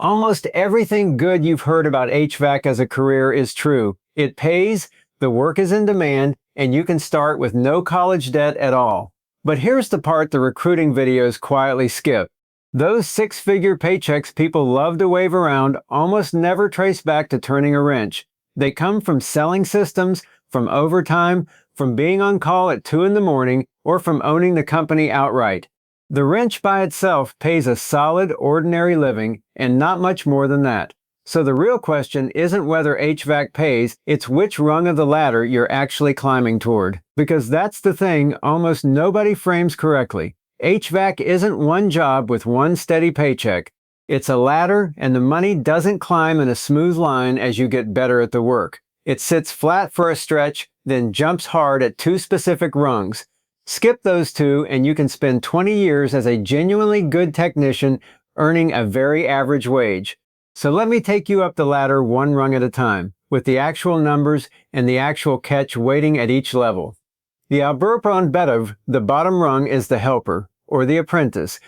Almost everything good you've heard about HVAC as a career is true. It pays, the work is in demand, and you can start with no college debt at all. But here's the part the recruiting videos quietly skip. Those six-figure paychecks people love to wave around almost never trace back to turning a wrench. They come from selling systems, from overtime, from being on call at 2 in the morning, or from owning the company outright. The wrench by itself pays a solid, ordinary living, and not much more than that. So the real question isn't whether HVAC pays, it's which rung of the ladder you're actually climbing toward. Because that's the thing almost nobody frames correctly. HVAC isn't one job with one steady paycheck. It's a ladder, and the money doesn't climb in a smooth line as you get better at the work. It sits flat for a stretch, then jumps hard at two specific rungs. Skip those two and you can spend 20 years as a genuinely good technician earning a very average wage. So let me take you up the ladder one rung at a time, with the actual numbers and the actual catch waiting at each level. The Albuquerque Bedav, the bottom rung, is the helper, or the apprentice.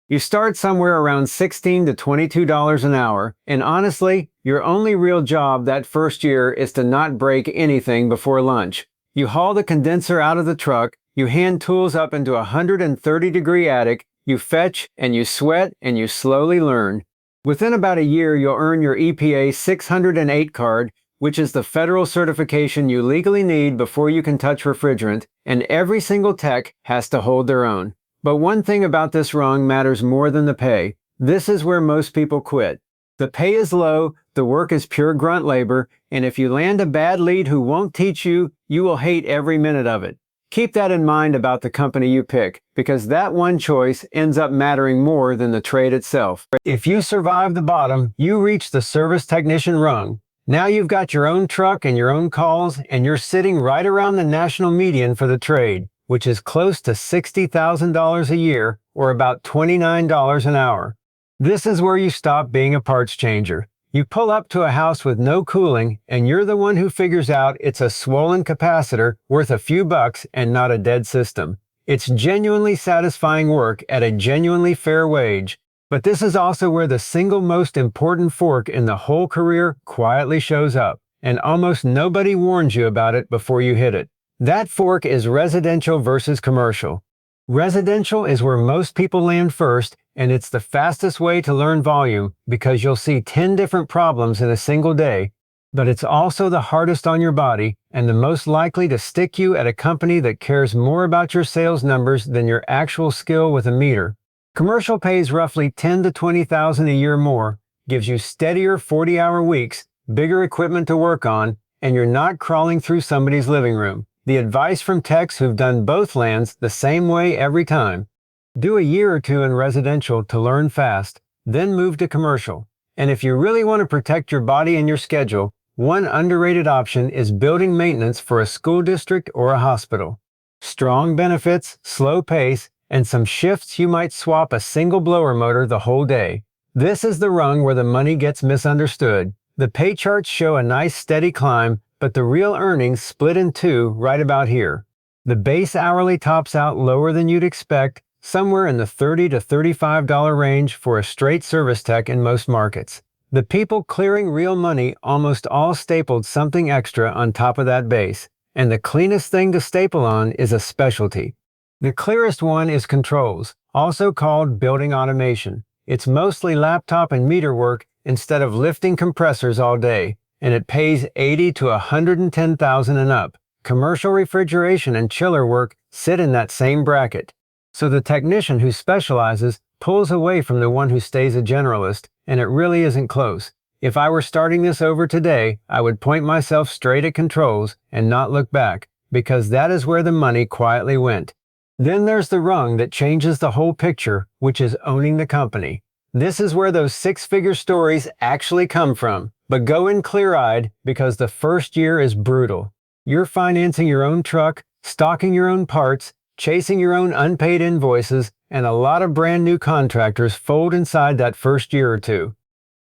You start somewhere around $16 to $22 an hour, and honestly, your only real job that first year is to not break anything before lunch. You haul the condenser out of the truck, you hand tools up into a 130-degree attic, you fetch and you sweat and you slowly learn. Within about a year, you'll earn your EPA 608 card, which is the federal certification you legally need before you can touch refrigerant, and every single tech has to hold their own. But one thing about this rung matters more than the pay. This is where most people quit. The pay is low, the work is pure grunt labor, and if you land a bad lead who won't teach you, you will hate every minute of it. Keep that in mind about the company you pick, because that one choice ends up mattering more than the trade itself. If you survive the bottom, you reach the service technician rung. Now you've got your own truck and your own calls, and you're sitting right around the national median for the trade, which is close to $60,000 a year, or about $29 an hour. This is where you stop being a parts changer. You pull up to a house with no cooling, and you're the one who figures out it's a swollen capacitor worth a few bucks and not a dead system. It's genuinely satisfying work at a genuinely fair wage. But this is also where the single most important fork in the whole career quietly shows up, and almost nobody warns you about it before you hit it. That fork is residential versus commercial. Residential is where most people land first, and it's the fastest way to learn volume because you'll see 10 different problems in a single day, but it's also the hardest on your body and the most likely to stick you at a company that cares more about your sales numbers than your actual skill with a meter. Commercial pays roughly $10,000 to $20,000 a year more, gives you steadier 40-hour weeks, bigger equipment to work on, and you're not crawling through somebody's living room. The advice from techs who've done both lands the same way every time. Do a year or two in residential to learn fast, then move to commercial. And if you really want to protect your body and your schedule, one underrated option is building maintenance for a school district or a hospital. Strong benefits, slow pace, and some shifts you might swap a single blower motor the whole day. This is the rung where the money gets misunderstood. The pay charts show a nice steady climb, but the real earnings split in two right about here. The base hourly tops out lower than you'd expect, somewhere in the $30 to $35 range for a straight service tech in most markets. The people clearing real money almost all stapled something extra on top of that base, and the cleanest thing to staple on is a specialty. The clearest one is controls, also called building automation. It's mostly laptop and meter work instead of lifting compressors all day, and it pays $80,000 to $110,000 and up. Commercial refrigeration and chiller work sit in that same bracket. So the technician who specializes pulls away from the one who stays a generalist, and it really isn't close. If I were starting this over today, I would point myself straight at controls and not look back, because that is where the money quietly went. Then there's the rung that changes the whole picture, which is owning the company. This is where those six-figure stories actually come from. But go in clear-eyed because the first year is brutal. You're financing your own truck, stocking your own parts, chasing your own unpaid invoices, and a lot of brand new contractors fold inside that first year or two.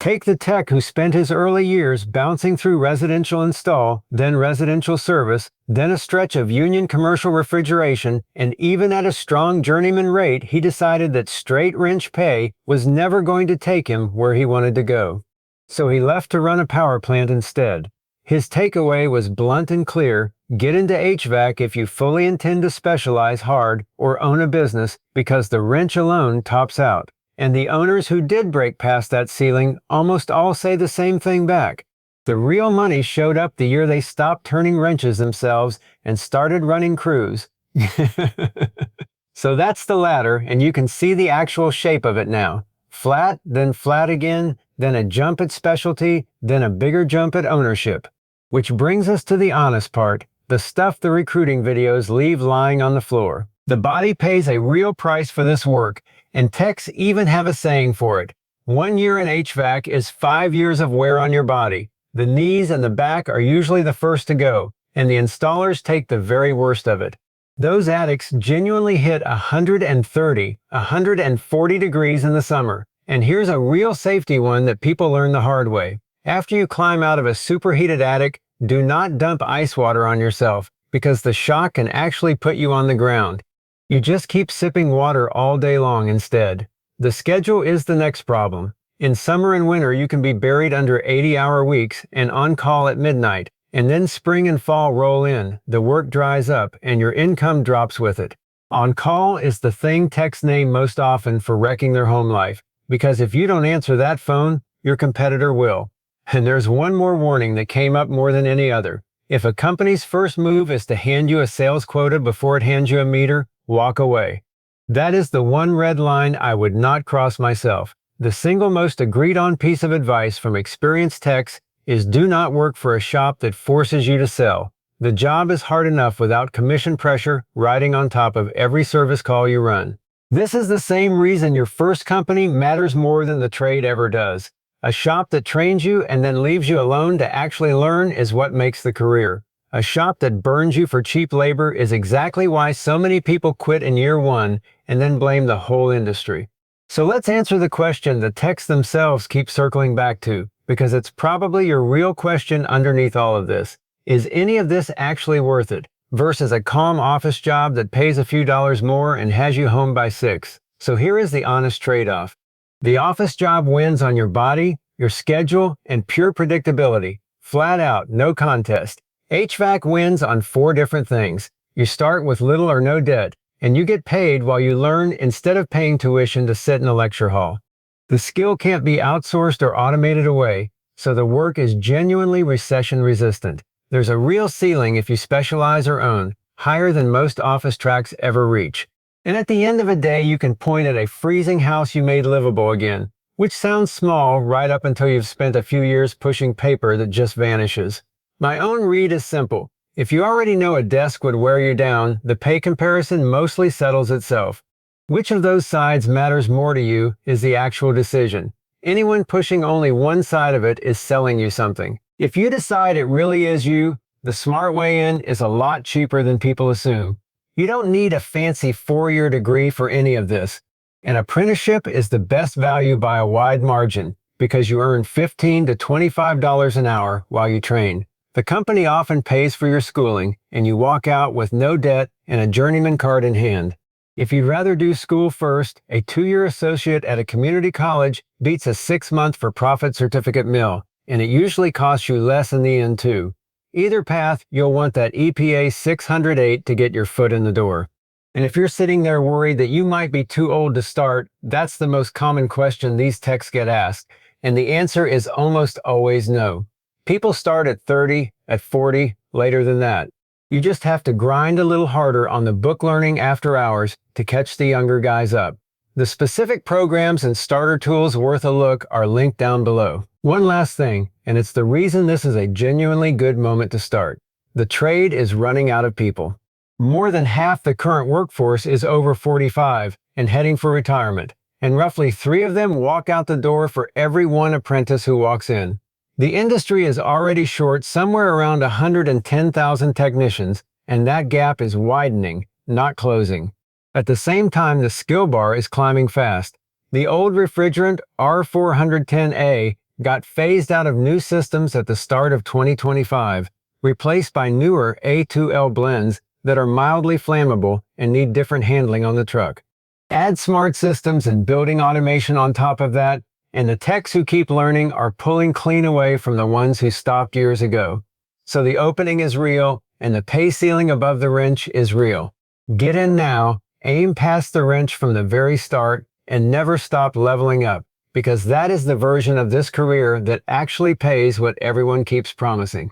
Take the tech who spent his early years bouncing through residential install, then residential service, then a stretch of union commercial refrigeration, and even at a strong journeyman rate, he decided that straight wrench pay was never going to take him where he wanted to go. So he left to run a power plant instead. His takeaway was blunt and clear: get into HVAC if you fully intend to specialize hard or own a business, because the wrench alone tops out. And the owners who did break past that ceiling almost all say the same thing back. The real money showed up the year they stopped turning wrenches themselves and started running crews. So that's the ladder, and you can see the actual shape of it now. Flat, then flat again, then a jump at specialty, then a bigger jump at ownership. Which brings us to the honest part, the stuff the recruiting videos leave lying on the floor. The body pays a real price for this work, and techs even have a saying for it. 1 year in HVAC is 5 years of wear on your body. The knees and the back are usually the first to go, and the installers take the very worst of it. Those attics genuinely hit 130, 140 degrees in the summer. And here's a real safety one that people learn the hard way. After you climb out of a superheated attic, do not dump ice water on yourself, because the shock can actually put you on the ground. You just keep sipping water all day long instead. The schedule is the next problem. In summer and winter, you can be buried under 80-hour weeks and on call at midnight, and then spring and fall roll in, the work dries up, and your income drops with it. On call is the thing techs name most often for wrecking their home life, because if you don't answer that phone, your competitor will. And there's one more warning that came up more than any other. If a company's first move is to hand you a sales quota before it hands you a meter, walk away. That is the one red line I would not cross myself. The single most agreed on piece of advice from experienced techs is do not work for a shop that forces you to sell. The job is hard enough without commission pressure riding on top of every service call you run. This is the same reason your first company matters more than the trade ever does. A shop that trains you and then leaves you alone to actually learn is what makes the career. A shop that burns you for cheap labor is exactly why so many people quit in year one and then blame the whole industry. So let's answer the question the techs themselves keep circling back to, because it's probably your real question underneath all of this. Is any of this actually worth it, versus a calm office job that pays a few dollars more and has you home by 6? So here is the honest trade-off. The office job wins on your body, your schedule, and pure predictability. Flat out, no contest. HVAC wins on 4 different things. You start with little or no debt, and you get paid while you learn instead of paying tuition to sit in a lecture hall. The skill can't be outsourced or automated away, so the work is genuinely recession resistant. There's a real ceiling if you specialize or own, higher than most office tracks ever reach. And at the end of a day, you can point at a freezing house you made livable again, which sounds small right up until you've spent a few years pushing paper that just vanishes. My own read is simple. If you already know a desk would wear you down, the pay comparison mostly settles itself. Which of those sides matters more to you is the actual decision. Anyone pushing only one side of it is selling you something. If you decide it really is you, the smart way in is a lot cheaper than people assume. You don't need a fancy 4-year degree for any of this. An apprenticeship is the best value by a wide margin, because you earn $15 to $25 an hour while you train. The company often pays for your schooling, and you walk out with no debt and a journeyman card in hand. If you'd rather do school first, a 2-year associate at a community college beats a 6-month for-profit certificate mill, and it usually costs you less in the end too. Either path, you'll want that EPA 608 to get your foot in the door. And if you're sitting there worried that you might be too old to start, that's the most common question these techs get asked, and the answer is almost always no. People start at 30, at 40, later than that. You just have to grind a little harder on the book learning after hours to catch the younger guys up. The specific programs and starter tools worth a look are linked down below. One last thing, and it's the reason this is a genuinely good moment to start. The trade is running out of people. More than half the current workforce is over 45 and heading for retirement, and roughly 3 of them walk out the door for every 1 apprentice who walks in. The industry is already short somewhere around 110,000 technicians, and that gap is widening, not closing. At the same time, the skill bar is climbing fast. The old refrigerant R410A got phased out of new systems at the start of 2025, replaced by newer A2L blends that are mildly flammable and need different handling on the truck. Add smart systems and building automation on top of that, and the techs who keep learning are pulling clean away from the ones who stopped years ago. So the opening is real, and the pay ceiling above the wrench is real. Get in now, aim past the wrench from the very start, and never stop leveling up, because that is the version of this career that actually pays what everyone keeps promising.